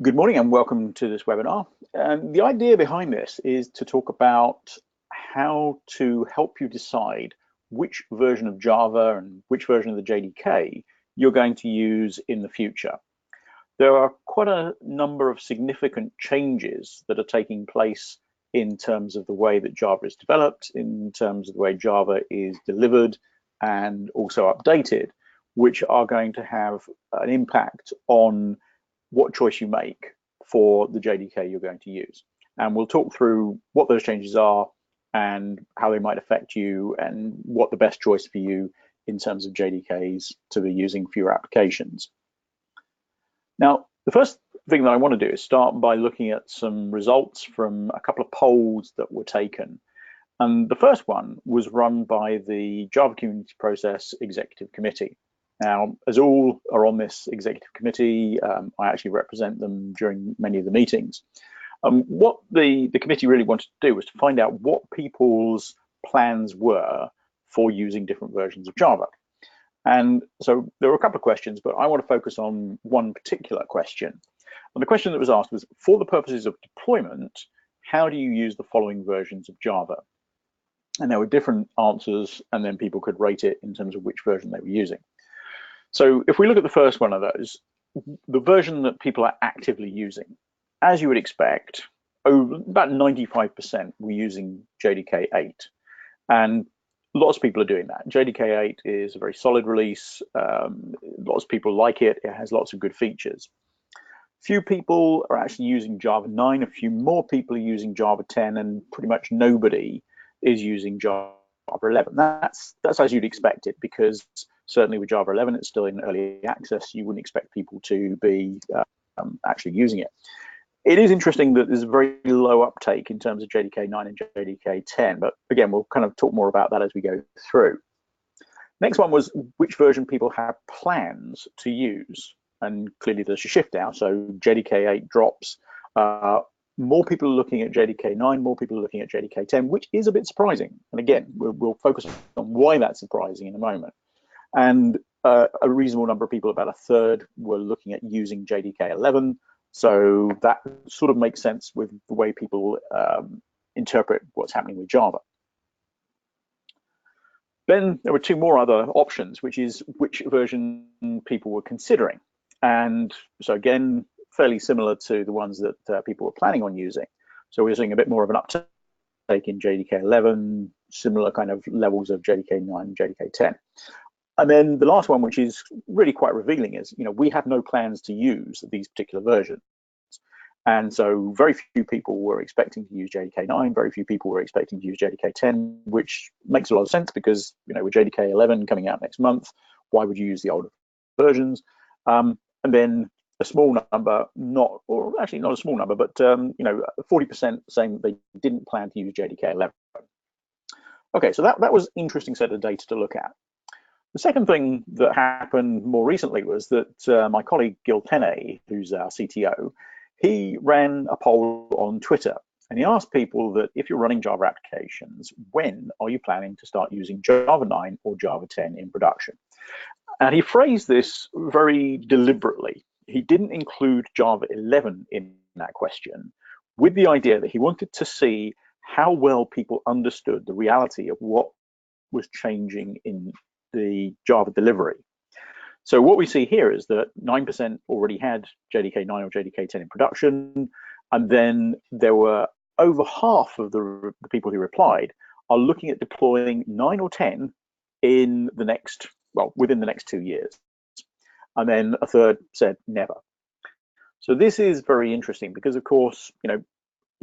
Good morning and welcome to this webinar. The idea behind this is to talk about how to help you decide which version of Java and which version of the JDK you're going to use in the future. There are quite a number of significant changes that are taking place in terms of the way that Java is developed, in terms of the way Java is delivered and also updated, which are going to have an impact on what choice you make for the JDK you're going to use. And we'll talk through what those changes are and how they might affect you and what the best choice for you in terms of JDKs to be using for your applications. Now, the first thing that I want to do is start by looking at some results from a couple of polls that were taken. And the first one was run by the Java Community Process Executive Committee. Now, as all are on this executive committee, I actually represent them during many of the meetings. What the committee really wanted to do was to find out what people's plans were for using different versions of Java. And so there were a couple of questions, but I want to focus on one particular question. And the question that was asked was, for the purposes of deployment, how do you use the following versions of Java? And there were different answers, and then people could rate it in terms of which version they were using. So if we look at the first one of those, the version that people are actively using, as you would expect, about 95% were using JDK 8. And lots of people are doing that. JDK 8 is a very solid release. Lots of people like it. It has lots of good features. Few people are actually using Java 9. A few more people are using Java 10, and pretty much nobody is using Java 11. That's as you'd expect it, because certainly with Java 11, it's still in early access. You wouldn't expect people to be actually using it. It is interesting that there's a very low uptake in terms of JDK 9 and JDK 10, but again, we'll kind of talk more about that as we go through. Next one was which version people have plans to use. And clearly there's a shift now, so JDK 8 drops. More people are looking at JDK 9, more people are looking at JDK 10, which is a bit surprising. And again, we'll focus on why that's surprising in a moment. And a reasonable number of people, about a third, were looking at using JDK 11. So that sort of makes sense with the way people interpret what's happening with Java. Then there were two more other options, which is which version people were considering. And so again, fairly similar to the ones that people were planning on using. So we're seeing a bit more of an uptake in JDK 11, similar kind of levels of JDK 9 and JDK 10. And then the last one, which is really quite revealing, is, we have no plans to use these particular versions. And so very few people were expecting to use JDK 9, very few people were expecting to use JDK 10, which makes a lot of sense because, with JDK 11 coming out next month, why would you use the older versions? And then a small number, not a small number, but 40% saying that they didn't plan to use JDK 11. Okay, so that was an interesting set of data to look at. The second thing that happened more recently was that my colleague Gil Tenney, who's our CTO, he ran a poll on Twitter, and he asked people that if you're running Java applications, when are you planning to start using Java 9 or Java 10 in production? And he phrased this very deliberately. He didn't include Java 11 in that question, with the idea that he wanted to see how well people understood the reality of what was changing in the Java delivery. So what we see here is that 9% already had JDK 9 or JDK 10 in production, and then there were over half of the people who replied are looking at deploying 9 or 10 in the next, within the next 2 years. And then a third said never. So this is very interesting because, of course,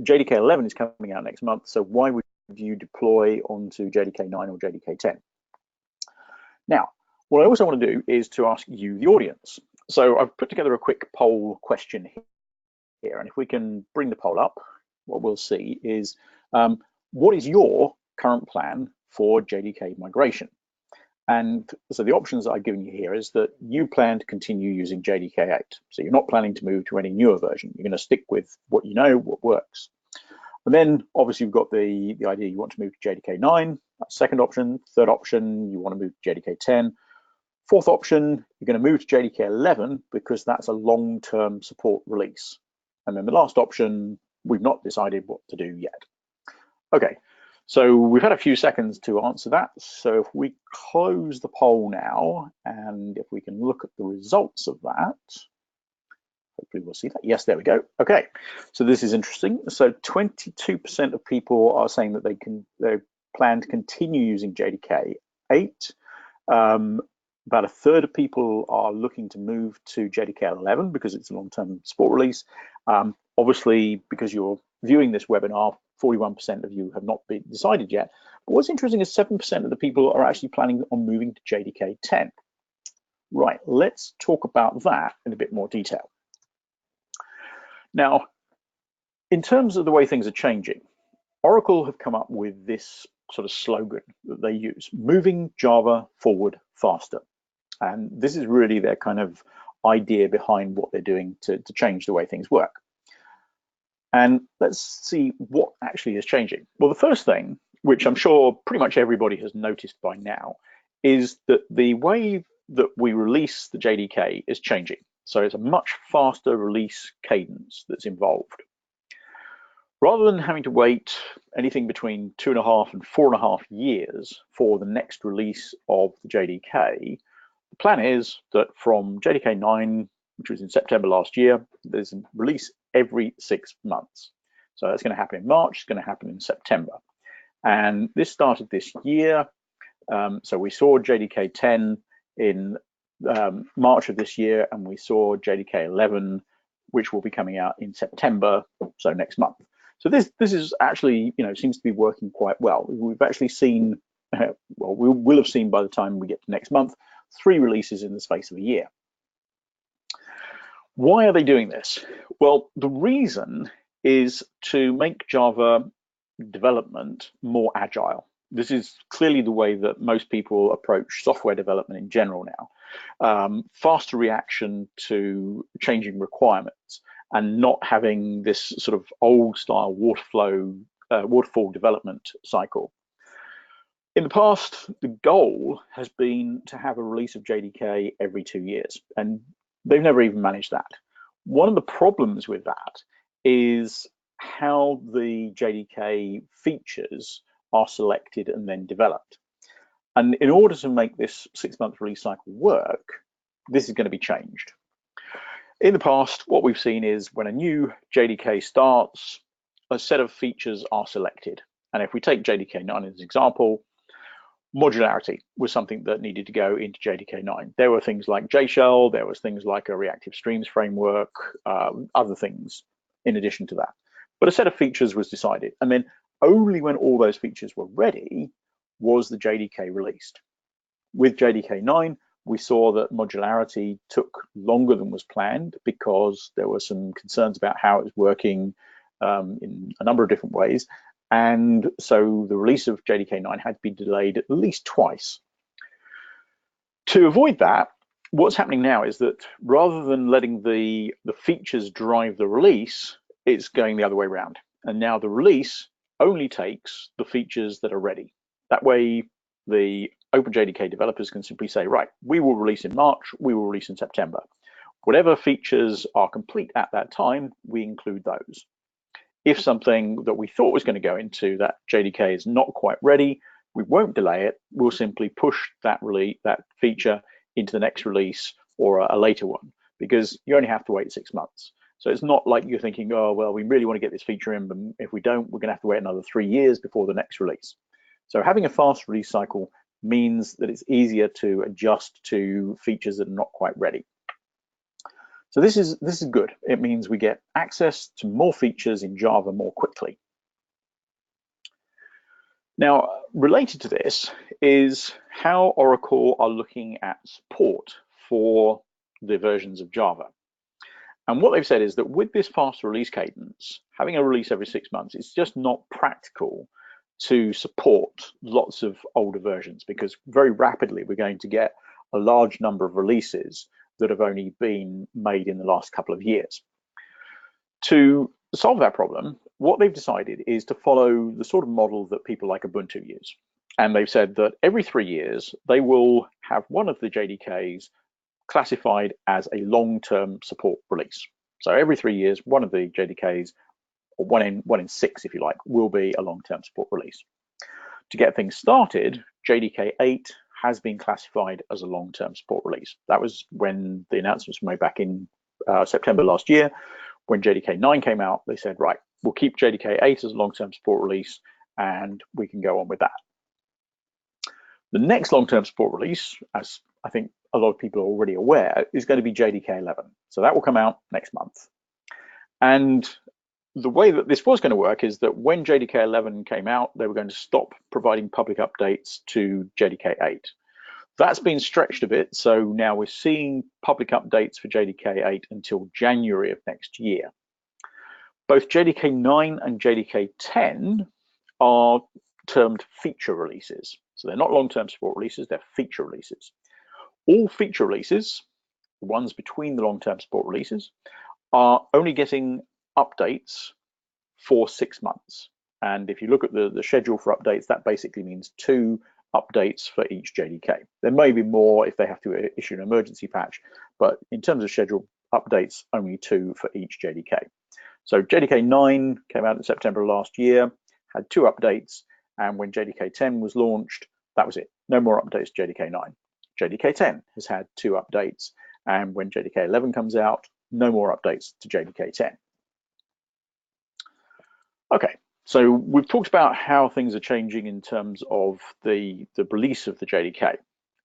JDK 11 is coming out next month, so why would you deploy onto JDK 9 or JDK 10? Now, what I also want to do is to ask you, the audience. So I've put together a quick poll question here, and if we can bring the poll up, what we'll see is what is your current plan for JDK migration? And so the options that I've given you here is that you plan to continue using JDK 8. So you're not planning to move to any newer version. You're going to stick with what you know, what works. And then obviously you've got the idea you want to move to JDK 9, that's second option. Third option, you want to move to JDK 10. Fourth option, you're going to move to JDK 11 because that's a long-term support release. And then the last option, we've not decided what to do yet. Okay, so we've had a few seconds to answer that. So if we close the poll now, and if we can look at the results of that, hopefully we'll see that. Yes, there we go. Okay, so this is interesting. So 22% of people are saying that they plan to continue using JDK 8. About a third of people are looking to move to JDK 11 because it's a long-term support release. Obviously, because you're viewing this webinar, 41% of you have not been decided yet. But what's interesting is 7% of the people are actually planning on moving to JDK 10. Right, let's talk about that in a bit more detail. Now, in terms of the way things are changing, Oracle have come up with this sort of slogan that they use, moving Java forward faster. And this is really their kind of idea behind what they're doing to change the way things work. And let's see what actually is changing. Well, the first thing, which I'm sure pretty much everybody has noticed by now, is that the way that we release the JDK is changing. So it's a much faster release cadence that's involved. Rather than having to wait anything between 2.5 and 4.5 years for the next release of the JDK, the plan is that from JDK 9, which was in September last year, there's a release every 6 months. So that's going to happen in March, it's going to happen in September. And this started this year. So we saw JDK 10 in March of this year, and we saw JDK 11, which will be coming out in September, so next month. So this is actually, seems to be working quite well. We've actually seen, well, we will have seen by the time we get to next month, 3 releases in the space of a year. Why are they doing this? Well, the reason is to make Java development more agile. This is clearly the way that most people approach software development in general now. Faster reaction to changing requirements and not having this sort of old style waterfall development cycle. In the past, the goal has been to have a release of JDK every 2 years, and they've never even managed that. One of the problems with that is how the JDK features are selected and then developed. And in order to make this 6-month release cycle work, this is going to be changed. In the past, what we've seen is when a new JDK starts, a set of features are selected. And if we take JDK 9 as an example, modularity was something that needed to go into JDK 9. There were things like JShell, there was things like a reactive streams framework, other things in addition to that. But a set of features was decided. And then only when all those features were ready was the JDK released. With JDK 9, we saw that modularity took longer than was planned because there were some concerns about how it was working in a number of different ways. And so the release of JDK 9 had to be delayed at least twice. To avoid that, what's happening now is that rather than letting the features drive the release, it's going the other way around. And now the release only takes the features that are ready. That way, the OpenJDK developers can simply say, right, we will release in March, we will release in September. Whatever features are complete at that time, we include those. If something that we thought was going to go into that JDK is not quite ready, we won't delay it. We'll simply push that feature into the next release or a later one, because you only have to wait 6 months. So it's not like you're thinking, oh, well, we really want to get this feature in, but if we don't, we're going to have to wait another 3 years before the next release. So having a fast release cycle means that it's easier to adjust to features that are not quite ready. So this is good. It means we get access to more features in Java more quickly. Now, related to this is how Oracle are looking at support for the versions of Java. And what they've said is that with this fast release cadence, having a release every 6 months, it's just not practical to support lots of older versions, because very rapidly we're going to get a large number of releases that have only been made in the last couple of years. To solve that problem, what they've decided is to follow the sort of model that people like Ubuntu use. And they've said that every 3 years, they will have one of the JDKs classified as a long-term support release. So every 3 years, one of the JDKs, or one in 6, if you like, will be a long-term support release. To get things started, JDK 8 has been classified as a long-term support release. That was when the announcements were made back in September last year. When JDK 9 came out, they said, right, we'll keep JDK 8 as a long-term support release, and we can go on with that. The next long-term support release, as I think a lot of people are already aware, is going to be JDK 11. So that will come out next month. And the way that this was going to work is that when JDK 11 came out, they were going to stop providing public updates to JDK 8. That's been stretched a bit, so now we're seeing public updates for JDK 8 until January of next year. Both JDK 9 and JDK 10 are termed feature releases. So they're not long-term support releases, they're feature releases. All feature releases, the ones between the long-term support releases, are only getting updates for 6 months. And if you look at the schedule for updates, that basically means 2 updates for each JDK. There may be more if they have to issue an emergency patch, but in terms of schedule updates, only 2 for each JDK. So JDK 9 came out in September last year, had 2 updates, and when JDK 10 was launched, that was it. No more updates to JDK 9. JDK 10 has had 2 updates, and when JDK 11 comes out, no more updates to JDK 10. Okay, so we've talked about how things are changing in terms of the release of the JDK.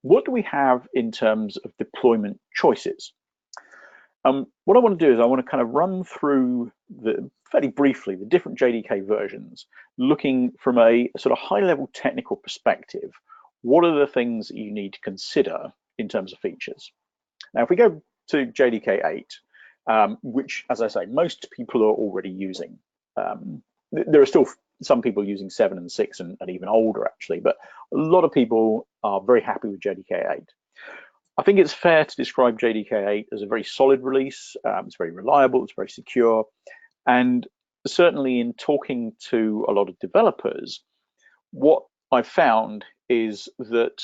What do we have in terms of deployment choices? What I want to do is I want to kind of run through fairly briefly the different JDK versions, looking from a sort of high-level technical perspective. What are the things that you need to consider in terms of features? Now, if we go to JDK 8, which, as I say, most people are already using. There are still some people using 7 and 6 and even older, actually, but a lot of people are very happy with JDK 8. I think it's fair to describe JDK 8 as a very solid release. It's very reliable, it's very secure. And certainly in talking to a lot of developers, what I've found is that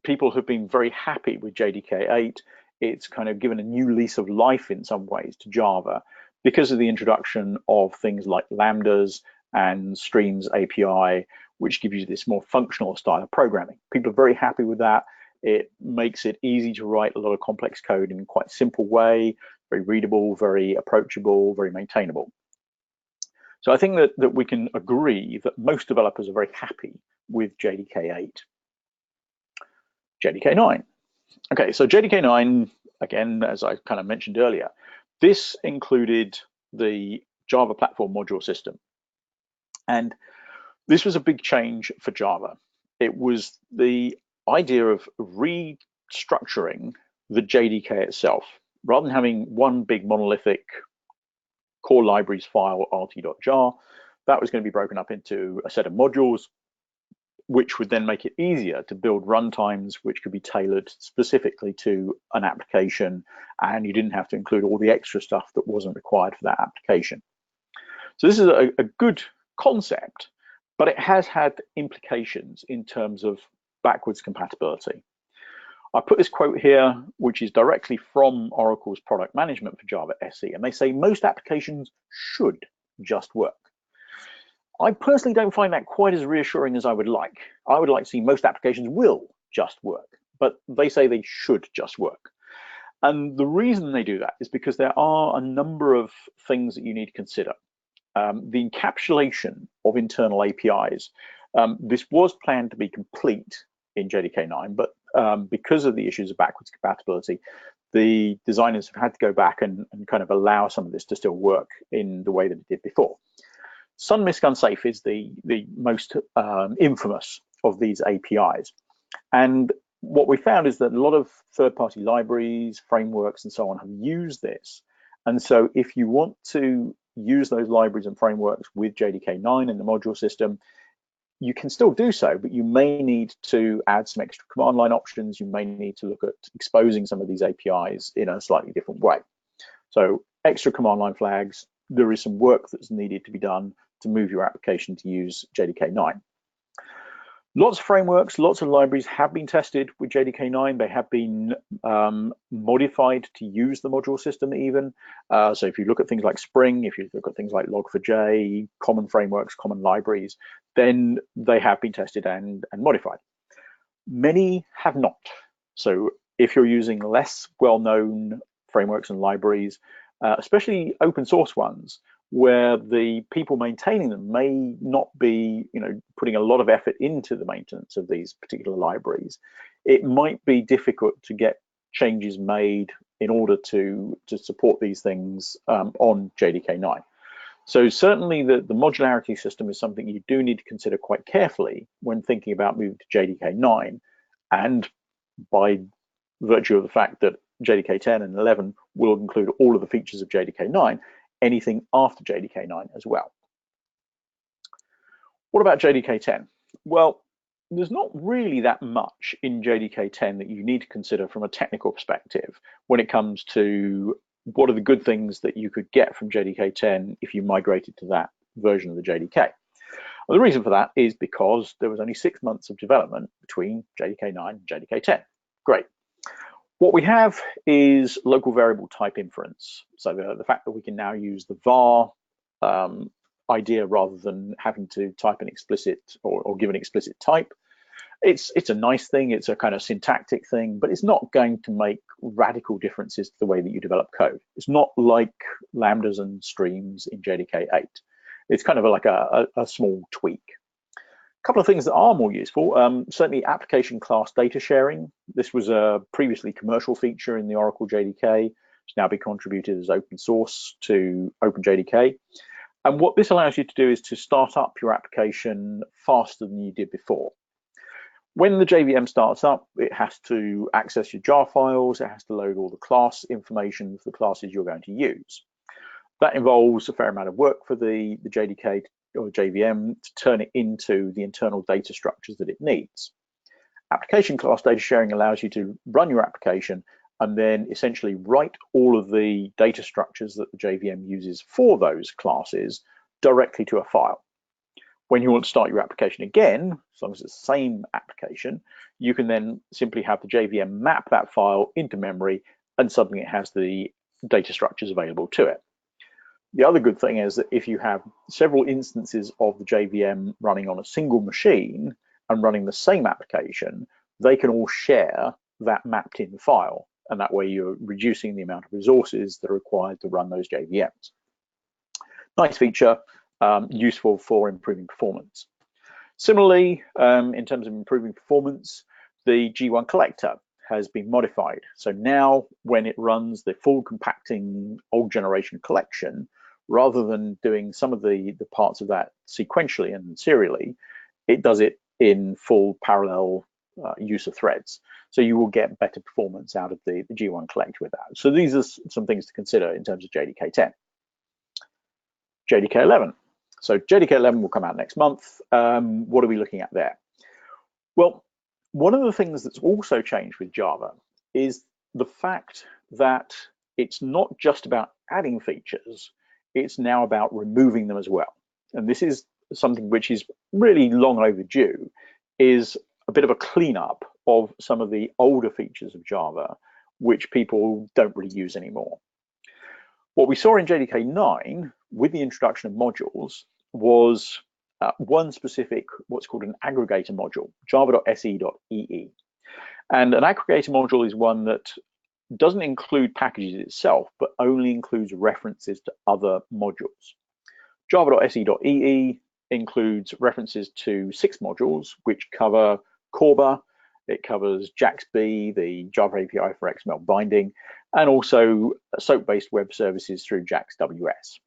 people have been very happy with JDK 8. It's kind of given a new lease of life in some ways to Java because of the introduction of things like Lambdas and Streams API, which give you this more functional style of programming. People are very happy with that. It makes it easy to write a lot of complex code in quite a simple way, very readable, very approachable, very maintainable. So I think that we can agree that most developers are very happy with JDK 8. JDK 9. Okay, so JDK 9, again, as I kind of mentioned earlier, this included the Java platform module system. And this was a big change for Java. It was the idea of restructuring the JDK itself. Rather than having one big monolithic core libraries file, rt.jar, that was going to be broken up into a set of modules, which would then make it easier to build runtimes which could be tailored specifically to an application, and you didn't have to include all the extra stuff that wasn't required for that application. So this is a good concept, but it has had implications in terms of backwards compatibility. I put this quote here, which is directly from Oracle's product management for Java SE, and they say most applications should just work. I personally don't find that quite as reassuring as I would like. I would like to see most applications will just work, but they say they should just work. And the reason they do that is because there are a number of things that you need to consider. The encapsulation of internal APIs. This was planned to be complete in JDK 9, but because of the issues of backwards compatibility, the designers have had to go back and kind of allow some of this to still work in the way that it did before. Sunmisk Unsafe is the most infamous of these APIs. And what we found is that a lot of third-party libraries, frameworks, and so on have used this. And so if you want to use those libraries and frameworks with JDK 9 in the module system, you can still do so, but you may need to add some extra command line options. You may need to look at exposing some of these APIs in a slightly different way. So extra command line flags, there is some work that's needed to be done to move your application to use JDK 9. Lots of frameworks, lots of libraries have been tested with JDK 9. They have been modified to use the module system even. So if you look at things like Spring, if you look at things like Log4j, common frameworks, common libraries, then they have been tested and modified. Many have not. So if you're using less well-known frameworks and libraries, especially open source ones, where the people maintaining them may not be, putting a lot of effort into the maintenance of these particular libraries, it might be difficult to get changes made in order to support these things on JDK 9. So certainly the modularity system is something you do need to consider quite carefully when thinking about moving to JDK 9, and by virtue of the fact that JDK 10 and 11 will include all of the features of JDK 9, anything after JDK 9 as well. What about JDK 10? Well, there's not really that much in JDK 10 that you need to consider from a technical perspective when it comes to what are the good things that you could get from JDK 10 if you migrated to that version of the JDK. Well, the reason for that is because there was only 6 months of development between JDK 9 and JDK 10. Great. What we have is local variable type inference. So the fact that we can now use the var idea rather than having to type an explicit or give an explicit type. It's a nice thing, it's a kind of syntactic thing, but it's not going to make radical differences to the way that you develop code. It's not like lambdas and streams in JDK 8. It's kind of like a small tweak. A couple of things that are more useful, certainly application class data sharing. This was a previously commercial feature in the Oracle JDK. It's now been contributed as open source to OpenJDK. And what this allows you to do is to start up your application faster than you did before. When the JVM starts up, it has to access your jar files, it has to load all the class information for the classes you're going to use. That involves a fair amount of work for the JDK or JVM to turn it into the internal data structures that it needs. Application class data sharing allows you to run your application and then essentially write all of the data structures that the JVM uses for those classes directly to a file. When you want to start your application again, as long as it's the same application, you can then simply have the JVM map that file into memory, and suddenly it has the data structures available to it. The other good thing is that if you have several instances of the JVM running on a single machine and running the same application, they can all share that mapped in file, and that way you're reducing the amount of resources that are required to run those JVMs. Nice feature, useful for improving performance. Similarly, in terms of improving performance, the G1 collector has been modified. So now when it runs the full compacting old generation collection, rather than doing some of the parts of that sequentially and serially, it does it in full parallel use of threads. So you will get better performance out of the G1 collector with that. So these are some things to consider in terms of JDK 10. JDK 11. So JDK 11 will come out next month. What are we looking at there? Well, one of the things that's also changed with Java is the fact that it's not just about adding features, it's now about removing them as well. And this is something which is really long overdue, is a bit of a cleanup of some of the older features of Java, which people don't really use anymore. What we saw in JDK 9 with the introduction of modules was one specific, what's called an aggregator module, java.se.ee. And an aggregator module is one that doesn't include packages itself, but only includes references to other modules. Java.se.ee includes references to 6 modules, which cover Corba, it covers JAX-B, the Java API for XML binding, and also SOAP-based web services through JAX-WS.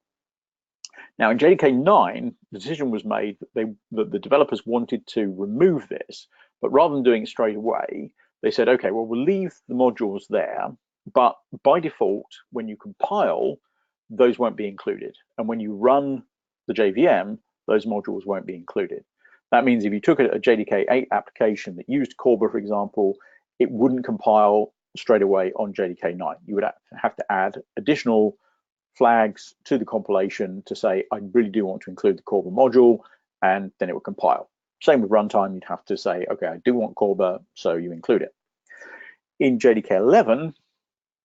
Now in JDK 9, the decision was made that the developers wanted to remove this, but rather than doing it straight away, they said, okay, well, we'll leave the modules there, but by default, when you compile, those won't be included. And when you run the JVM, those modules won't be included. That means if you took a JDK 8 application that used Corba, for example, it wouldn't compile straight away on JDK 9. You would have to add additional flags to the compilation to say, I really do want to include the Corba module, and then it will compile. Same with runtime, you'd have to say, okay, I do want callbar, so you include it. In JDK 11,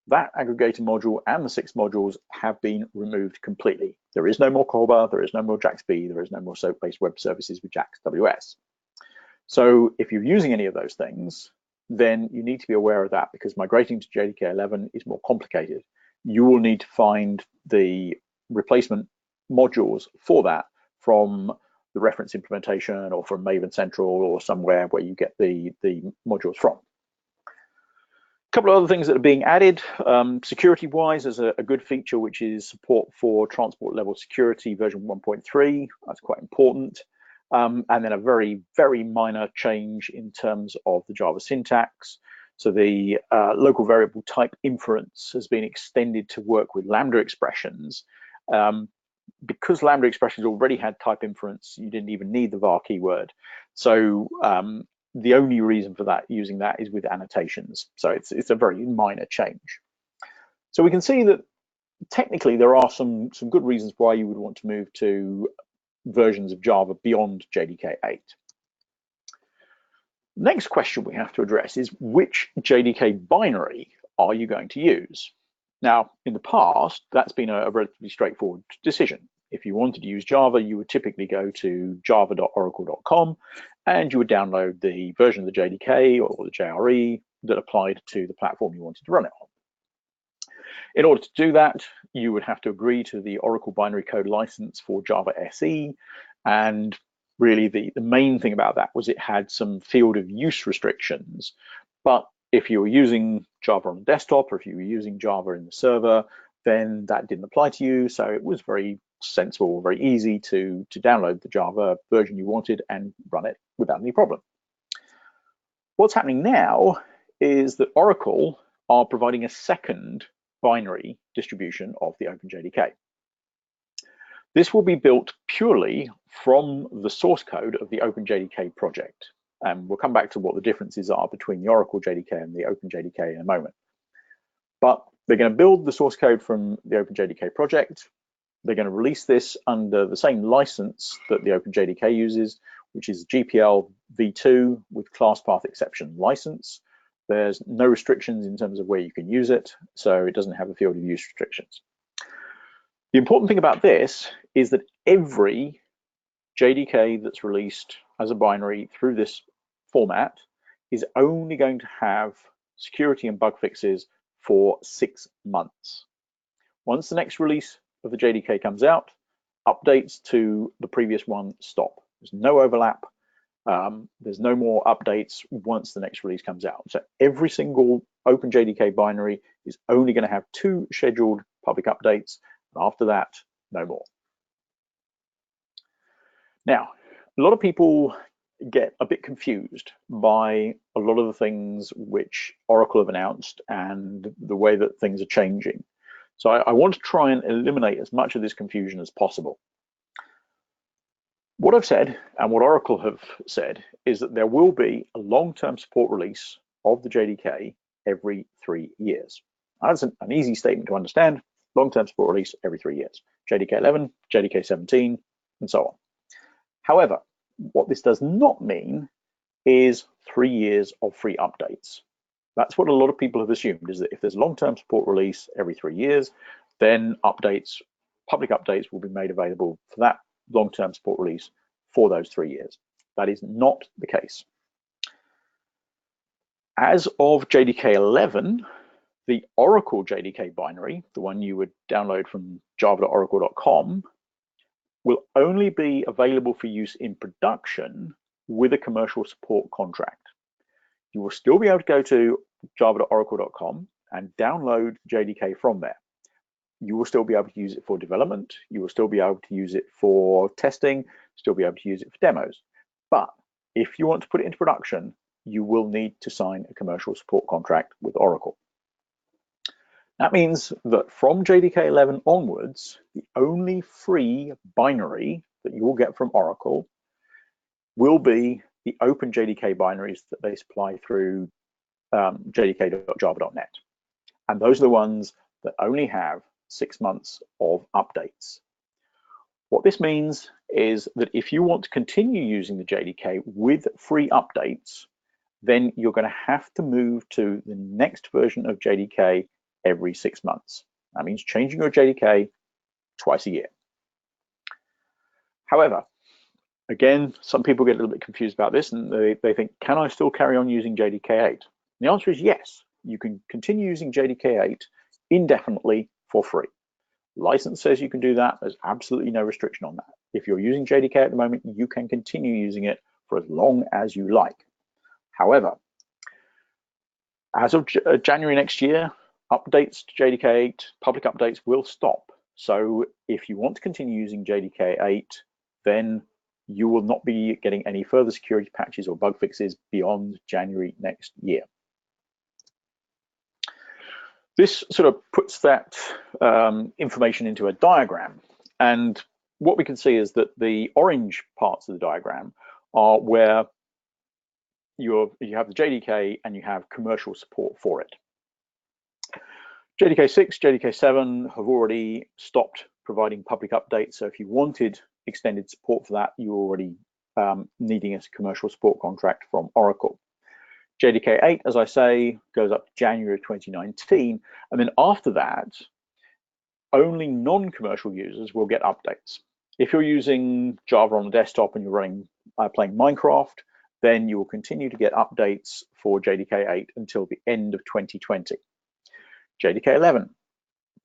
that aggregator module and the 6 modules have been removed completely. There is no more callbar, there is no more JAX-B, there is no more SOAP-based web services with JAX-WS. So if you're using any of those things, then you need to be aware of that, because migrating to JDK 11 is more complicated. You will need to find the replacement modules for that from the reference implementation or from Maven Central or somewhere where you get the modules from. A couple of other things that are being added, security-wise, there's a good feature which is support for transport level security version 1.3. That's quite important. And then a very, very minor change in terms of the Java syntax. So the local variable type inference has been extended to work with Lambda expressions. Because Lambda expressions already had type inference, you didn't even need the var keyword. So the only reason for that, using that, is with annotations. So it's a very minor change. So we can see that technically there are some good reasons why you would want to move to versions of Java beyond JDK 8. Next question we have to address is, which JDK binary are you going to use? Now, in the past, that's been a relatively straightforward decision. If you wanted to use Java, you would typically go to java.oracle.com and you would download the version of the JDK or the JRE that applied to the platform you wanted to run it on. In order to do that, you would have to agree to the Oracle binary code license for Java SE. And really the main thing about that was it had some field of use restrictions. But if you were using Java on the desktop, or if you were using Java in the server, then that didn't apply to you. So it was very sensible, very easy to download the Java version you wanted and run it without any problem. What's happening now is that Oracle are providing a second binary distribution of the OpenJDK. This will be built purely from the source code of the OpenJDK project. And we'll come back to what the differences are between the Oracle JDK and the OpenJDK in a moment. But they're going to build the source code from the OpenJDK project. They're going to release this under the same license that the OpenJDK uses, which is GPL v2 with class path exception license. There's no restrictions in terms of where you can use it, so it doesn't have a field of use restrictions. The important thing about this is that every JDK that's released as a binary through this format is only going to have security and bug fixes for 6 months. Once the next release of the JDK comes out, updates to the previous one stop. There's no overlap. There's no more updates once the next release comes out. So every single OpenJDK binary is only going to have 2 scheduled public updates. And after that, no more. Now, a lot of people get a bit confused by a lot of the things which Oracle have announced and the way that things are changing. So I want to try and eliminate as much of this confusion as possible. What I've said and what Oracle have said is that there will be a long-term support release of the JDK every 3 years. That's an easy statement to understand. Long-term support release every 3 years. JDK 11, JDK 17, and so on. However, what this does not mean is 3 years of free updates. That's what a lot of people have assumed, is that if there's a long-term support release every 3 years, then updates, public updates will be made available for that long-term support release for those 3 years. That is not the case. As of JDK 11, the Oracle JDK binary, the one you would download from java.oracle.com, will only be available for use in production with a commercial support contract. You will still be able to go to java.oracle.com and download JDK from there. You will still be able to use it for development. You will still be able to use it for testing, still be able to use it for demos. But if you want to put it into production, you will need to sign a commercial support contract with Oracle. That means that from JDK 11 onwards, the only free binary that you will get from Oracle will be the open JDK binaries that they supply through jdk.java.net. And those are the ones that only have 6 months of updates. What this means is that if you want to continue using the JDK with free updates, then you're going to have to move to the next version of JDK every 6 months. That means changing your JDK twice a year. However, again, some people get a little bit confused about this and they think, can I still carry on using JDK 8? The answer is yes. You can continue using JDK 8 indefinitely for free. License says you can do that. There's absolutely no restriction on that. If you're using JDK at the moment, you can continue using it for as long as you like. However, as of January next year, updates to JDK 8, public updates will stop. So if you want to continue using JDK 8, then you will not be getting any further security patches or bug fixes beyond January next year. This sort of puts that information into a diagram. And what we can see is that the orange parts of the diagram are where you have the JDK and you have commercial support for it. JDK 6, JDK 7 have already stopped providing public updates. So if you wanted extended support for that, you're already needing a commercial support contract from Oracle. JDK 8, as I say, goes up to January of 2019. And then after that, only non-commercial users will get updates. If you're using Java on the desktop and you're playing Minecraft, then you will continue to get updates for JDK 8 until the end of 2020. JDK 11,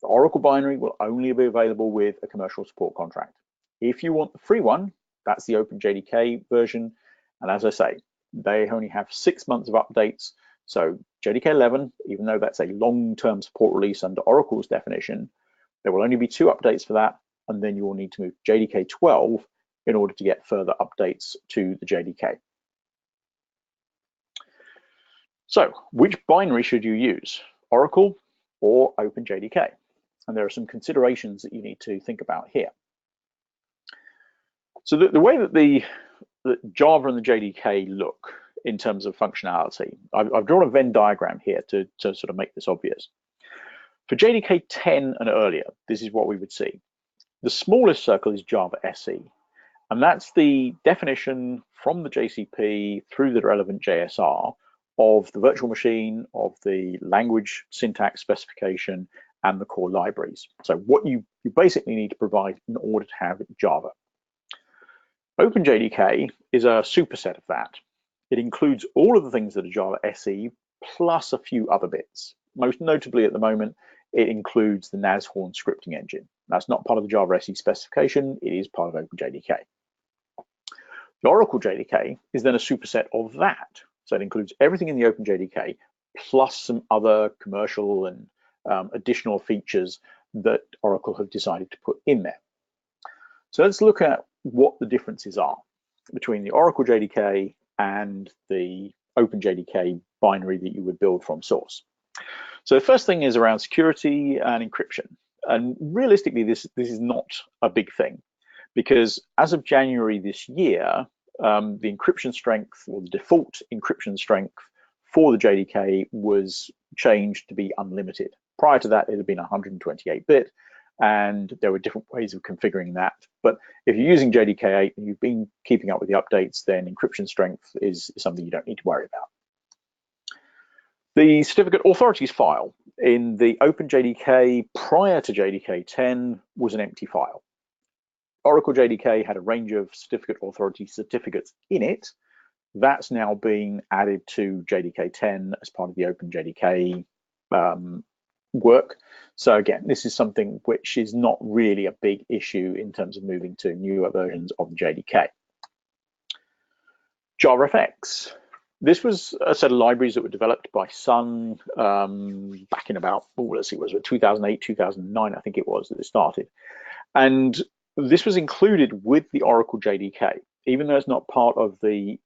the Oracle binary will only be available with a commercial support contract. If you want the free one, that's the Open JDK version. And as I say, they only have 6 months of updates. So JDK 11, even though that's a long-term support release under Oracle's definition, there will only be 2 updates for that. And then you will need to move to JDK 12 in order to get further updates to the JDK. So which binary should you use, Oracle or OpenJDK? And there are some considerations that you need to think about here. So the way that the Java and the JDK look in terms of functionality, I've drawn a Venn diagram here to sort of make this obvious. For JDK 10 and earlier, this is what we would see. The smallest circle is Java SE, and that's the definition from the JCP through the relevant JSR of the virtual machine, of the language syntax specification, and the core libraries. So what you basically need to provide in order to have Java. OpenJDK is a superset of that. It includes all of the things that are Java SE plus a few other bits. Most notably at the moment, it includes the Nashorn scripting engine. That's not part of the Java SE specification, it is part of OpenJDK. The Oracle JDK is then a superset of that. So it includes everything in the OpenJDK plus some other commercial and additional features that Oracle have decided to put in there. So let's look at what the differences are between the Oracle JDK and the OpenJDK binary that you would build from source. So the first thing is around security and encryption. And realistically, this is not a big thing, because as of January this year, the encryption strength, or the default encryption strength for the JDK was changed to be unlimited. Prior to that, it had been 128-bit, and there were different ways of configuring that. But if you're using JDK 8 and you've been keeping up with the updates, then encryption strength is something you don't need to worry about. The certificate authorities file in the OpenJDK prior to JDK 10 was an empty file. Oracle JDK had a range of certificate authority certificates in it. That's now being added to JDK 10 as part of the OpenJDK work. So again, this is something which is not really a big issue in terms of moving to newer versions of the JDK. JarFX. This was a set of libraries that were developed by Sun back in about, let's see, was it 2008, 2009, I think it was that it started. And this was included with the Oracle JDK, even though it's not part of the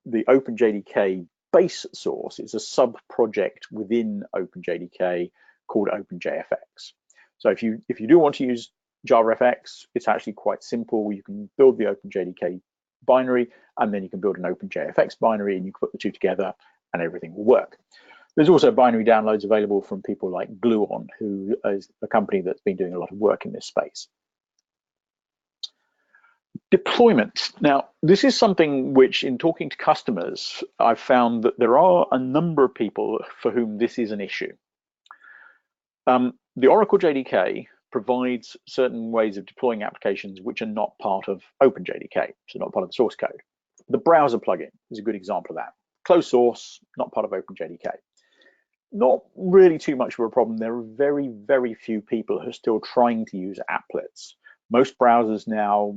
OpenJDK base source. It's a sub-project within OpenJDK called OpenJFX. So if you do want to use JarFX, it's actually quite simple. You can build the OpenJDK binary, and then you can build an OpenJFX binary, and you can put the two together, and everything will work. There's also binary downloads available from people like Gluon, who is a company that's been doing a lot of work in this space. Deployment. Now, this is something which, in talking to customers, I've found that there are a number of people for whom this is an issue. The Oracle JDK provides certain ways of deploying applications which are not part of OpenJDK, so not part of the source code. The browser plugin is a good example of that. Closed source, not part of OpenJDK. Not really too much of a problem. There are very, very few people who are still trying to use applets. Most browsers now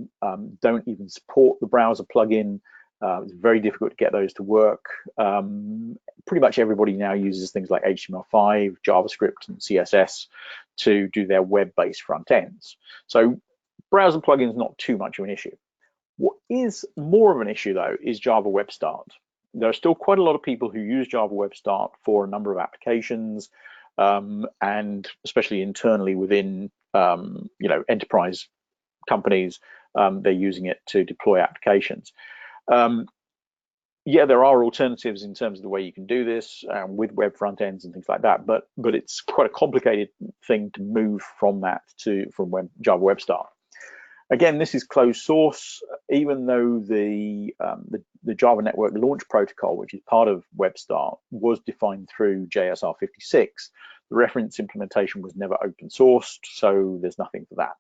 don't even support the browser plugin. It's very difficult to get those to work. Pretty much everybody now uses things like HTML5, JavaScript, and CSS to do their web-based front ends. So browser plugins not too much of an issue. What is more of an issue, though, is Java Web Start. There are still quite a lot of people who use Java Web Start for a number of applications, and especially internally within enterprise companies, they're using it to deploy applications. Yeah, there are alternatives in terms of the way you can do this with web front ends and things like that, but it's quite a complicated thing to move from that from Java Web Start. Again, this is closed source, even though the Java Network Launch Protocol, which is part of WebStart, was defined through JSR56. The reference implementation was never open sourced, so there's nothing for that.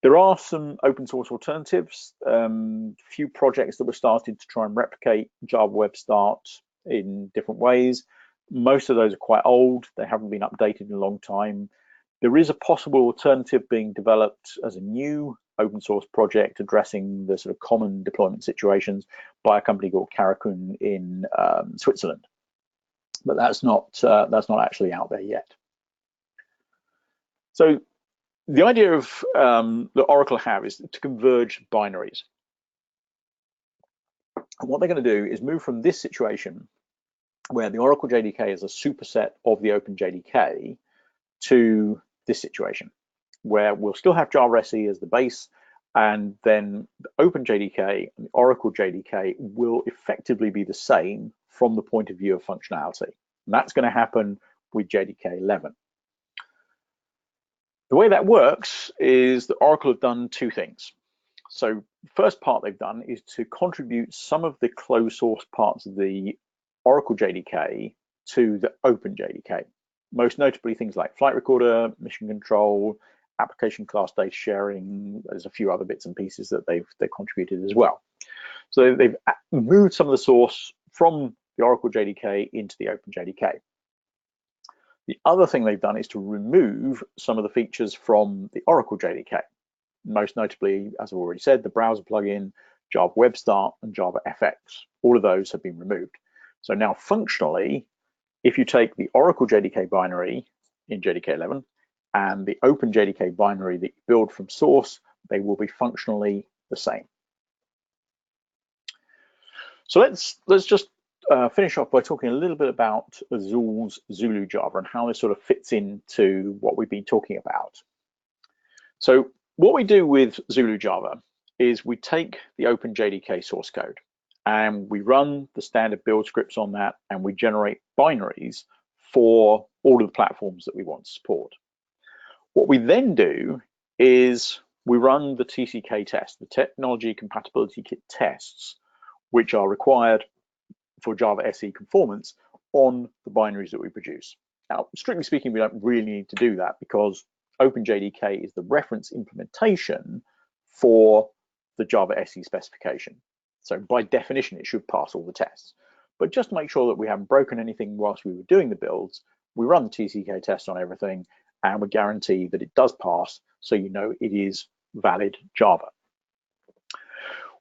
There are some open source alternatives, few projects that were started to try and replicate Java Web Start in different ways. Most of those are quite old. They haven't been updated in a long time. There is a possible alternative being developed as a new open source project addressing the sort of common deployment situations by a company called Karakun in Switzerland. But that's not actually out there yet. So the idea of that Oracle have is to converge binaries. And what they're going to do is move from this situation where the Oracle JDK is a superset of the Open JDK to this situation where we'll still have JarFX as the base, and then the Open JDK and the Oracle JDK will effectively be the same from the point of view of functionality. And that's going to happen with JDK 11. The way that works is that Oracle have done two things. So the first part they've done is to contribute some of the closed source parts of the Oracle JDK to the Open JDK. Most notably things like flight recorder, mission control, application class data sharing. There's a few other bits and pieces that they've contributed as well. So they've moved some of the source from the Oracle JDK into the Open JDK. The other thing they've done is to remove some of the features from the Oracle JDK. Most notably, as I've already said, the browser plugin, Java Web Start, and JavaFX. All of those have been removed. So now functionally, if you take the Oracle JDK binary in JDK 11 and the Open JDK binary that you build from source, they will be functionally the same. So let's just finish off by talking a little bit about Azul's Zulu Java and how this sort of fits into what we've been talking about. So what we do with Zulu Java is we take the Open JDK source code and we run the standard build scripts on that, and we generate binaries for all of the platforms that we want to support. What we then do is we run the TCK test, the technology compatibility kit tests, which are required for Java SE conformance on the binaries that we produce. Now, strictly speaking, we don't really need to do that because OpenJDK is the reference implementation for the Java SE specification. So by definition, it should pass all the tests. But just to make sure that we haven't broken anything whilst we were doing the builds, we run the TCK test on everything and we guarantee that it does pass, so you know it is valid Java.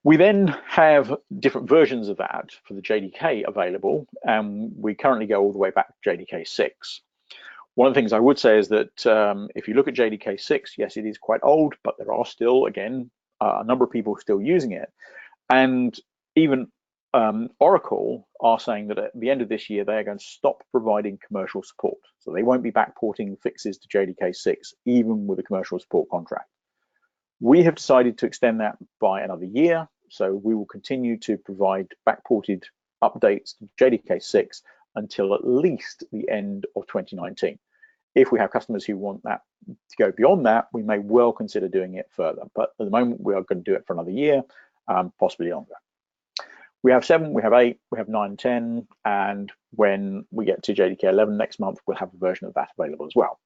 We then have different versions of that for the JDK available, and we currently go all the way back to JDK 6. One of the things I would say is that if you look at JDK 6, yes, it is quite old, but there are still, again, a number of people still using it. And even Oracle are saying that at the end of this year, they are going to stop providing commercial support. So they won't be backporting fixes to JDK 6, even with a commercial support contract. We have decided to extend that by another year. So we will continue to provide backported updates to JDK 6 until at least the end of 2019. If we have customers who want that to go beyond that, we may well consider doing it further. But at the moment, we are going to do it for another year, possibly longer. We have 7, we have 8, we have 9, 10, and when we get to JDK 11 next month, we'll have a version of that available as well.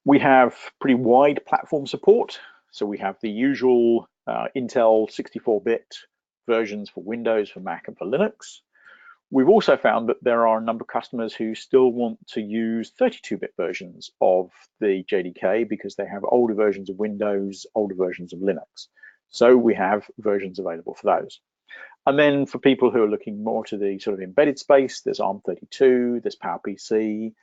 We have pretty wide platform support. So we have the usual Intel 64-bit versions for Windows, for Mac, and for Linux. We've also found that there are a number of customers who still want to use 32-bit versions of the JDK because they have older versions of Windows, older versions of Linux. So we have versions available for those. And then for people who are looking more to the sort of embedded space, there's ARM32, there's PowerPC,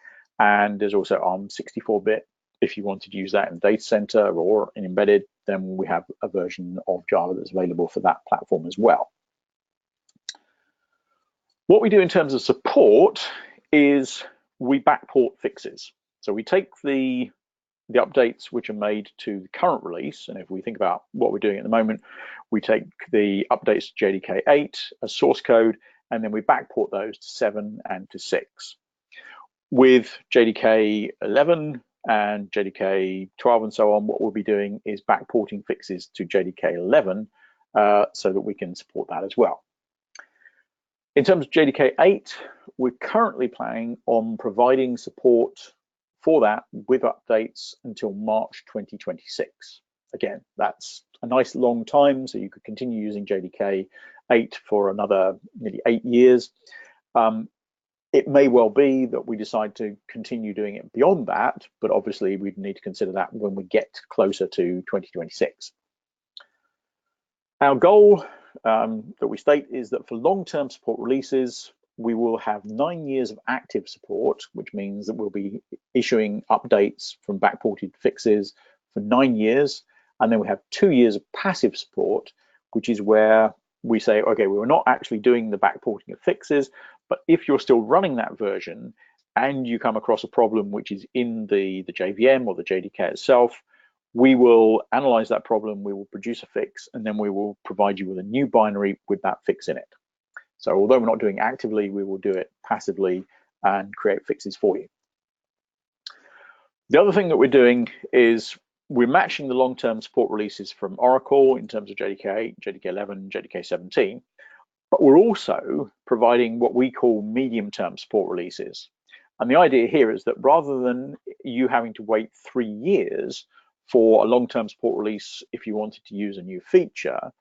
and there's also ARM 64-bit. If you wanted to use that in data center or in embedded, then we have a version of Java that's available for that platform as well. What we do in terms of support is we backport fixes. So we take the updates which are made to the current release, and if we think about what we're doing at the moment, we take the updates to JDK 8 as source code, and then we backport those to 7 and to 6. With JDK 11 and JDK 12 and so on, what we'll be doing is backporting fixes to JDK 11 so that we can support that as well. In terms of JDK 8, we're currently planning on providing support for that with updates until March 2026. Again, that's a nice long time, so you could continue using JDK 8 for another nearly 8 years. It may well be that we decide to continue doing it beyond that, but obviously we'd need to consider that when we get closer to 2026. Our goal that we state is that for long-term support releases, we will have 9 years of active support, which means that we'll be issuing updates from backported fixes for 9 years. And then we have 2 years of passive support, which is where we say, okay, we're not actually doing the backporting of fixes, but if you're still running that version and you come across a problem which is in the JVM or the JDK itself, we will analyze that problem, we will produce a fix, and then we will provide you with a new binary with that fix in it. So although we're not doing it actively, we will do it passively and create fixes for you. The other thing that we're doing is we're matching the long-term support releases from Oracle in terms of JDK 8, JDK 11, JDK 17, but we're also providing what we call medium-term support releases. And the idea here is that rather than you having to wait 3 years for a long-term support release if you wanted to use a new feature,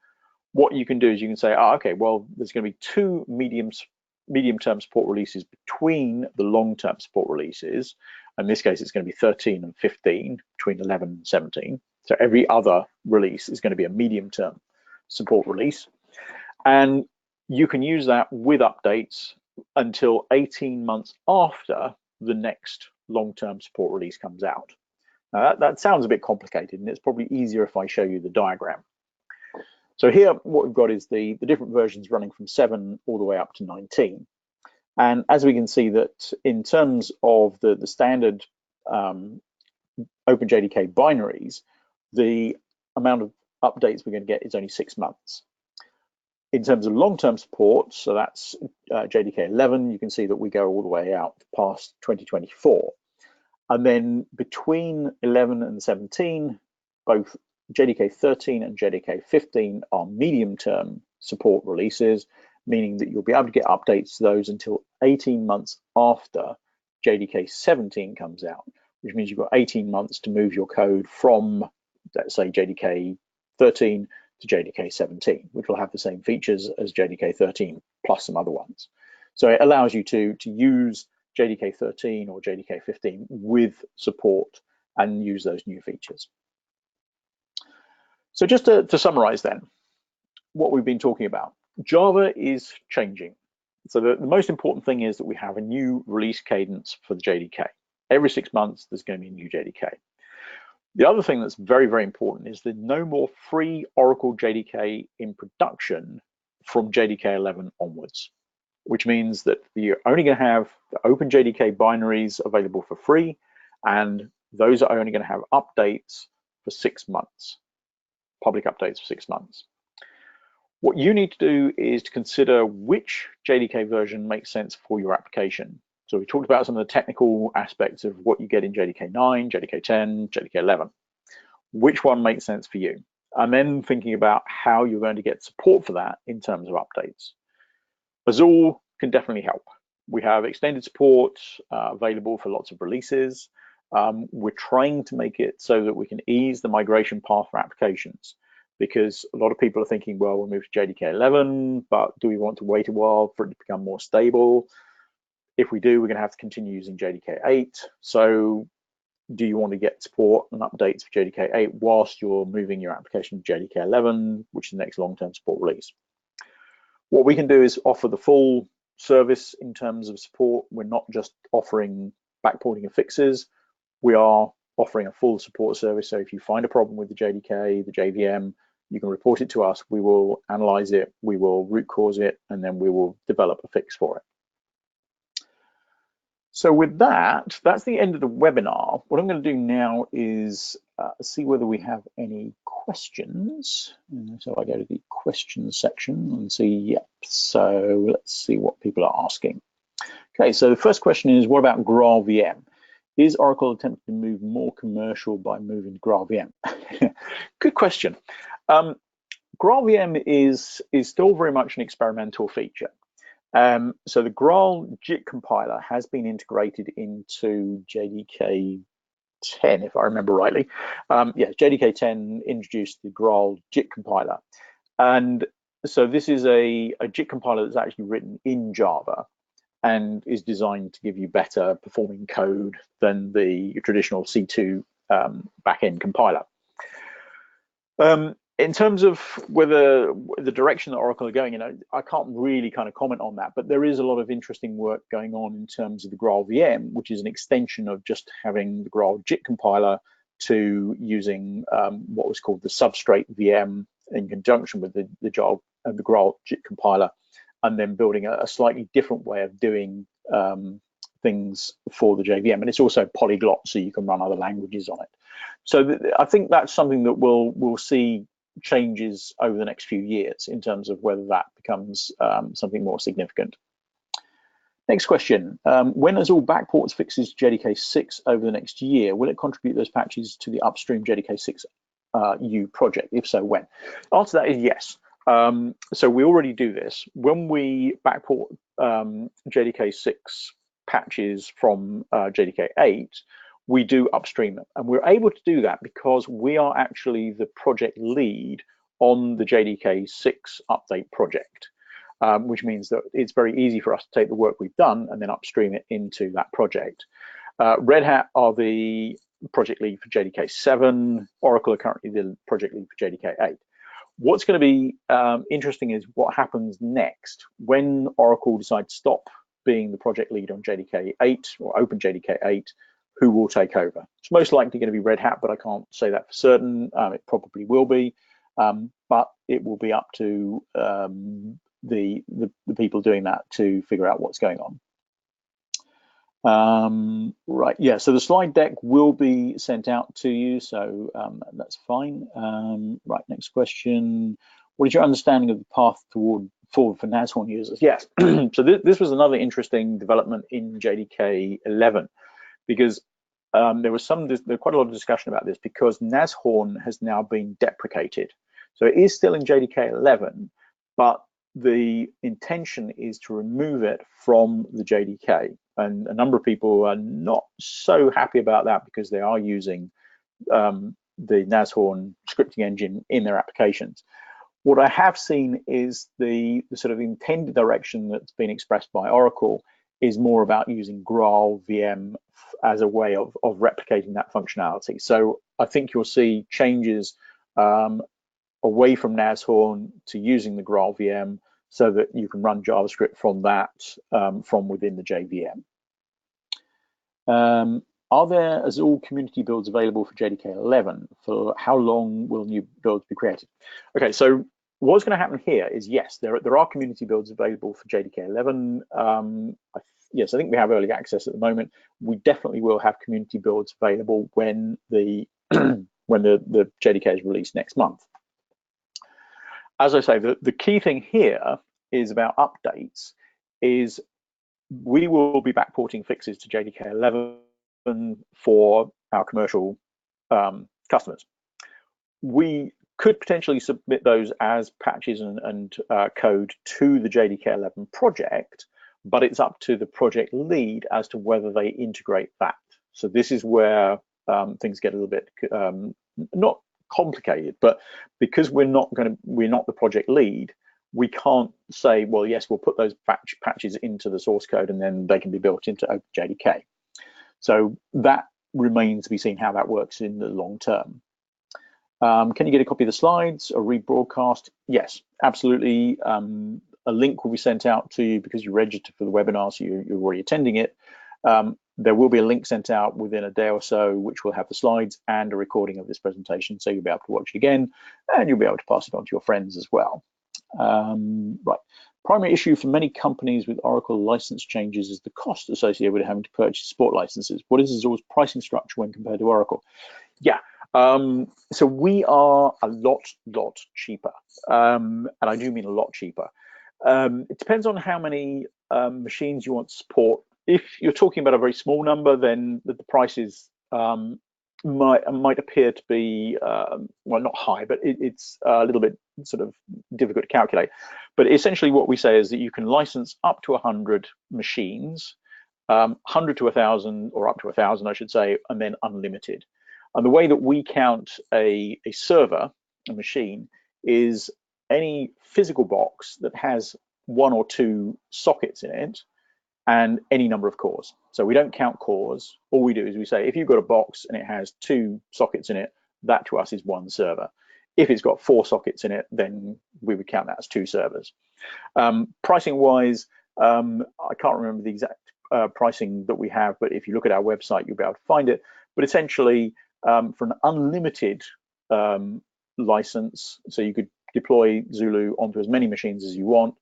what you can do is you can say, okay, well, there's going to be 2 medium-term support releases between the long-term support releases. In this case, it's going to be 13 and 15, between 11 and 17. So every other release is going to be a medium-term support release. And you can use that with updates until 18 months after the next long-term support release comes out. Now, that sounds a bit complicated, and it's probably easier if I show you the diagram. So here, what we've got is the different versions running from 7 all the way up to 19. And as we can see that in terms of the standard OpenJDK binaries, the amount of updates we're going to get is only 6 months. In terms of long-term support, so that's JDK 11, you can see that we go all the way out past 2024. And then between 11 and 17, both JDK 13 and JDK 15 are medium-term support releases, meaning that you'll be able to get updates to those until 18 months after JDK 17 comes out, which means you've got 18 months to move your code from, let's say, JDK 13 to JDK 17, which will have the same features as JDK 13 plus some other ones. So it allows you to use JDK 13 or JDK 15 with support and use those new features. So just to summarize then, what we've been talking about, Java is changing. So the most important thing is that we have a new release cadence for the JDK. Every 6 months, there's going to be a new JDK. The other thing that's very, very important is there's no more free Oracle JDK in production from JDK 11 onwards, which means that you're only going to have the OpenJDK binaries available for free, and those are only going to have updates for 6 months, public updates for 6 months. What you need to do is to consider which JDK version makes sense for your application. So we talked about some of the technical aspects of what you get in JDK 9, JDK 10, JDK 11. Which one makes sense for you? And then thinking about how you're going to get support for that in terms of updates. Azul can definitely help. We have extended support available for lots of releases. We're trying to make it so that we can ease the migration path for applications, because a lot of people are thinking, well, we'll move to JDK 11, but do we want to wait a while for it to become more stable? If we do, we're going to have to continue using JDK 8. So do you want to get support and updates for JDK 8 whilst you're moving your application to JDK 11, which is the next long-term support release? What we can do is offer the full service in terms of support. We're not just offering backporting and fixes. We are offering a full support service. So if you find a problem with the JDK, the JVM, you can report it to us. We will analyze it, we will root cause it, and then we will develop a fix for it. So with that, that's the end of the webinar. What I'm going to do now is see whether we have any questions. So I go to the questions section and see, yep. So let's see what people are asking. Okay, so the first question is, what about GraalVM? Is Oracle attempting to move more commercial by moving to GraalVM? Good question. GraalVM is still very much an experimental feature. So the Graal JIT compiler has been integrated into JDK 10, if I remember rightly. Yeah, JDK 10 introduced the Graal JIT compiler. And so this is a JIT compiler that's actually written in Java and is designed to give you better performing code than the traditional C2 backend compiler. In terms of whether the direction that Oracle are going, I can't really kind of comment on that, but there is a lot of interesting work going on in terms of the GraalVM, which is an extension of just having the Graal JIT compiler to using what was called the substrate VM in conjunction with the Graal JIT compiler, and then building a slightly different way of doing things for the JVM. And it's also polyglot, so you can run other languages on it. So I think that's something that we'll see changes over the next few years in terms of whether that becomes something more significant. Next question, when Azul backports fixes JDK 6 over the next year, will it contribute those patches to the upstream JDK 6 U project? If so, when? Answer to that is yes. So we already do this. When we backport JDK 6 patches from JDK 8, we do upstream them. And we're able to do that because we are actually the project lead on the JDK 6 update project, which means that it's very easy for us to take the work we've done and then upstream it into that project. Red Hat are the project lead for JDK 7. Oracle are currently the project lead for JDK 8. What's going to be interesting is what happens next when Oracle decides to stop being the project lead on JDK 8 or Open JDK 8. Who will take over? It's most likely going to be Red Hat, but I can't say that for certain. It probably will be, but it will be up to the people doing that to figure out what's going on. Right, yeah, so the slide deck will be sent out to you, so that's fine. Right, next question. What is your understanding of the path forward for NASHorn users? Yes, so this was another interesting development in JDK 11. Because there was quite a lot of discussion about this because NASHorn has now been deprecated. So it is still in JDK 11, but the intention is to remove it from the JDK. And a number of people are not so happy about that because they are using the NASHorn scripting engine in their applications. What I have seen is the sort of intended direction that's been expressed by Oracle is more about using GraalVM as a way of replicating that functionality. So I think you'll see changes away from NASHorn to using the GraalVM so that you can run JavaScript from that from within the JVM. Are there Azul community builds available for JDK 11? For how long will new builds be created? Okay, so what's going to happen here is, yes, there are community builds available for JDK 11. Yes, I think we have early access at the moment. We definitely will have community builds available when the when the JDK is released next month. As I say, the key thing here is about updates is we will be backporting fixes to JDK 11 for our commercial customers. We could potentially submit those as patches and code to the JDK 11 project, but it's up to the project lead as to whether they integrate that. So this is where things get a little bit not complicated, but because we're not the project lead, we can't say, well, yes, we'll put those patches into the source code and then they can be built into OpenJDK. So that remains to be seen how that works in the long term. Can you get a copy of the slides or rebroadcast? Yes, absolutely. A link will be sent out to you because you registered for the webinar, so you're already attending it. There will be a link sent out within a day or so, which will have the slides and a recording of this presentation, so you'll be able to watch it again, and you'll be able to pass it on to your friends as well. Right. Primary issue for many companies with Oracle license changes is the cost associated with having to purchase support licenses. What is Azure's pricing structure when compared to Oracle? Yeah. So we are a lot cheaper, and I do mean a lot cheaper. It depends on how many machines you want to support. If you're talking about a very small number, then the prices might appear to be, well, not high, but it's a little bit sort of difficult to calculate. But essentially what we say is that you can license up to 100 machines, 100 to 1,000, or up to 1,000, I should say, and then unlimited. And the way that we count a server, a machine, is any physical box that has 1 or 2 sockets in it and any number of cores. So we don't count cores. All we do is we say, if you've got a box and it has 2 sockets in it, that to us is 1 server. If it's got 4 sockets in it, then we would count that as 2 servers. Pricing wise, I can't remember the exact pricing that we have, but if you look at our website, you'll be able to find it. But essentially, for an unlimited license, so you could deploy Zulu onto as many machines as you want,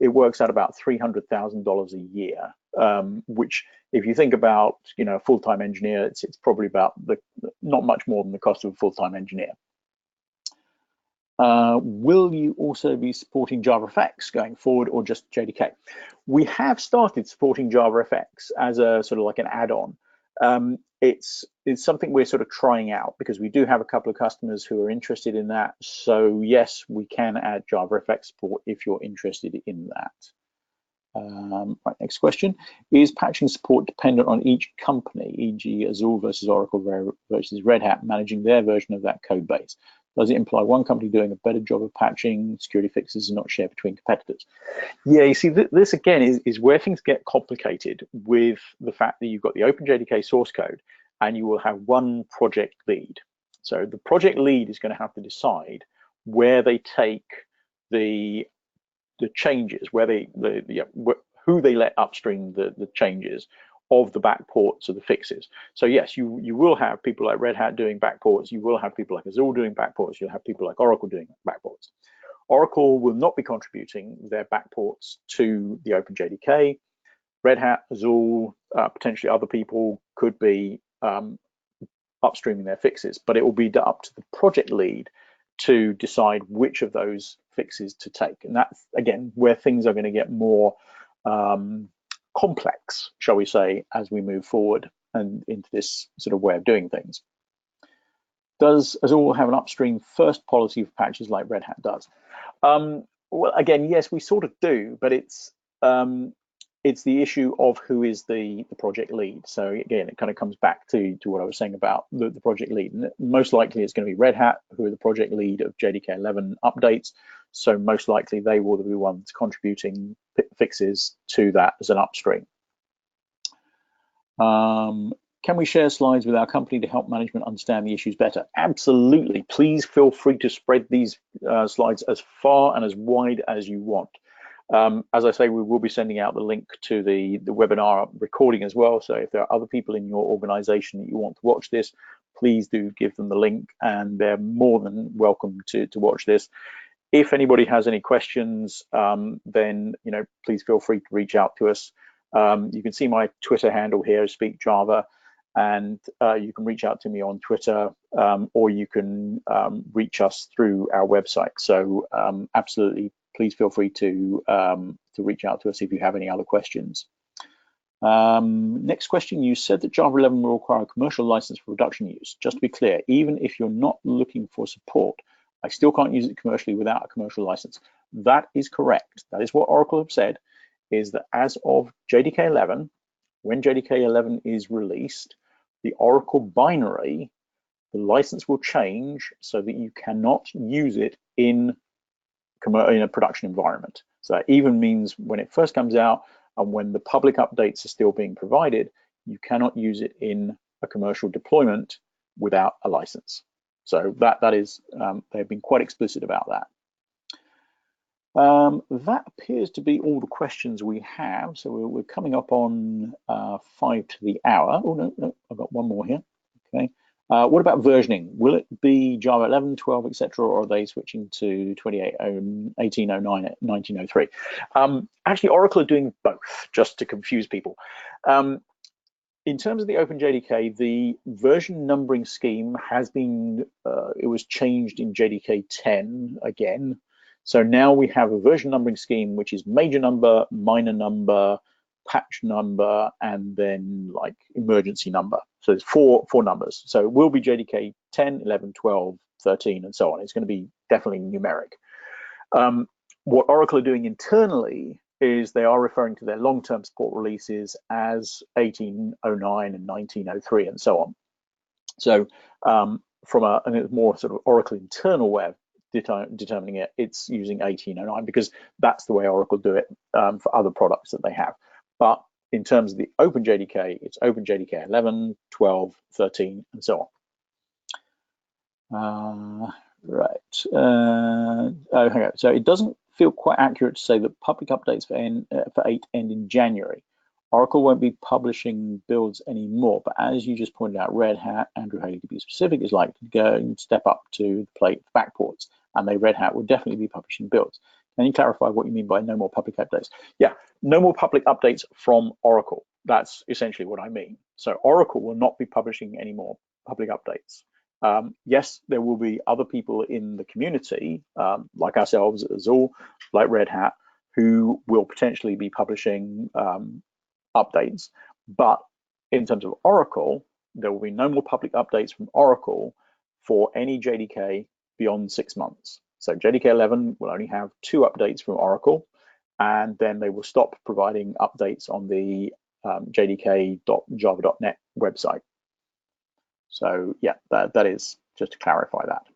it works out about $300,000 a year, which, if you think about, a full-time engineer, it's probably about not much more than the cost of a full-time engineer. Will you also be supporting JavaFX going forward, or just JDK? We have started supporting JavaFX as a sort of like an add-on. It's something we're sort of trying out because we do have a couple of customers who are interested in that. So yes, we can add JavaFX support if you're interested in that. Right, next question. Is patching support dependent on each company, e.g. Azure versus Oracle versus Red Hat, managing their version of that code base? Does it imply one company doing a better job of patching security fixes and not shared between competitors? Yeah, you see, this again is where things get complicated with the fact that you've got the OpenJDK source code and you will have one project lead. So the project lead is going to have to decide where they take the changes, where who they let upstream the changes of the backports of the fixes. So yes, you will have people like Red Hat doing backports, you will have people like Azure doing backports, you'll have people like Oracle doing backports. Oracle will not be contributing their backports to the OpenJDK. Red Hat, Azure, potentially other people could be upstreaming their fixes, but it will be up to the project lead to decide which of those fixes to take. And that's, again, where things are going to get more complex, shall we say, as we move forward and into this sort of way of doing things. Does Azure have an upstream first policy for patches like Red Hat does? Well, again, yes, we sort of do, but it's the issue of who is the project lead. So again, it kind of comes back to what I was saying about the project lead. And most likely it's going to be Red Hat, who are the project lead of JDK 11 updates. So most likely they will be the ones contributing fixes to that as an upstream. Can we share slides with our company to help management understand the issues better? Absolutely. Please feel free to spread these slides as far and as wide as you want. As I say, we will be sending out the link to the webinar recording as well. So if there are other people in your organization that you want to watch this, please do give them the link, and they're more than welcome to watch this. If anybody has any questions, then please feel free to reach out to us. You can see my Twitter handle here, Speak Java, and you can reach out to me on Twitter, or you can reach us through our website. So absolutely, please feel free to reach out to us if you have any other questions. Next question, you said that Java 11 will require a commercial license for production use. Just to be clear, even if you're not looking for support, I still can't use it commercially without a commercial license. That is correct. That is what Oracle have said, is that as of JDK 11, when JDK 11 is released, the Oracle binary, the license will change so that you cannot use it in a production environment. So that even means when it first comes out and when the public updates are still being provided, you cannot use it in a commercial deployment without a license. So that is, they've been quite explicit about that. That appears to be all the questions we have. So we're coming up on 5 to the hour. Oh, no, I've got one more here. Okay. What about versioning? Will it be Java 11, 12, etc., or are they switching to 1809, 1903? Actually, Oracle are doing both, just to confuse people. In terms of the OpenJDK, the version numbering scheme has been, it was changed in JDK 10 again. So now we have a version numbering scheme, which is major number, minor number, patch number, and then like emergency number. So there's four numbers. So it will be JDK 10, 11, 12, 13, and so on. It's going to be definitely numeric. What Oracle are doing internally is they are referring to their long-term support releases as 1809 and 1903 and so on. So from a more sort of Oracle internal way of determining it, it's using 1809 because that's the way Oracle do it for other products that they have. But in terms of the OpenJDK, it's OpenJDK 11, 12, 13, and so on. Right. Oh, hang on. So it doesn't feel quite accurate to say that public updates for 8 end in January. Oracle won't be publishing builds anymore, but as you just pointed out, Red Hat, Andrew Haley to be specific, is likely to go and step up to the plate for backports, and Red Hat will definitely be publishing builds. Can you clarify what you mean by no more public updates? Yeah, no more public updates from Oracle. That's essentially what I mean. So Oracle will not be publishing any more public updates. Yes, there will be other people in the community, like ourselves at Azul, like Red Hat, who will potentially be publishing updates. But in terms of Oracle, there will be no more public updates from Oracle for any JDK beyond 6 months. So JDK 11 will only have 2 updates from Oracle, and then they will stop providing updates on the jdk.java.net website. So yeah, that is just to clarify that.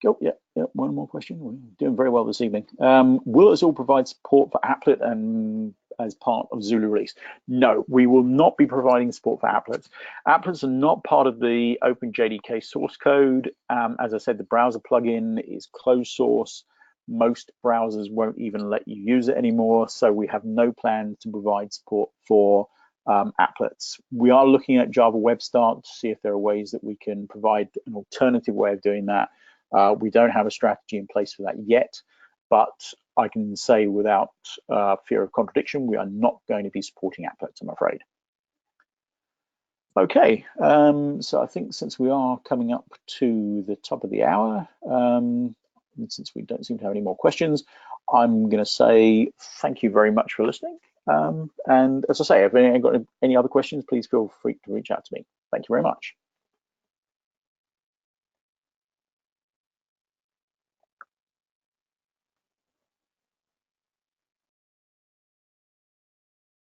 Yeah, one more question. We're doing very well this evening. Will Azul provide support for applet and as part of Zulu Release? No, we will not be providing support for applets. Applets are not part of the OpenJDK source code. As I said, the browser plugin is closed source. Most browsers won't even let you use it anymore, so we have no plan to provide support for applets. We are looking at Java Web Start to see if there are ways that we can provide an alternative way of doing that. We don't have a strategy in place for that yet, but I can say without fear of contradiction, we are not going to be supporting applets, I'm afraid. Okay, so I think since we are coming up to the top of the hour, and since we don't seem to have any more questions, I'm going to say thank you very much for listening. And as I say, if anyone got any other questions, please feel free to reach out to me. Thank you very much.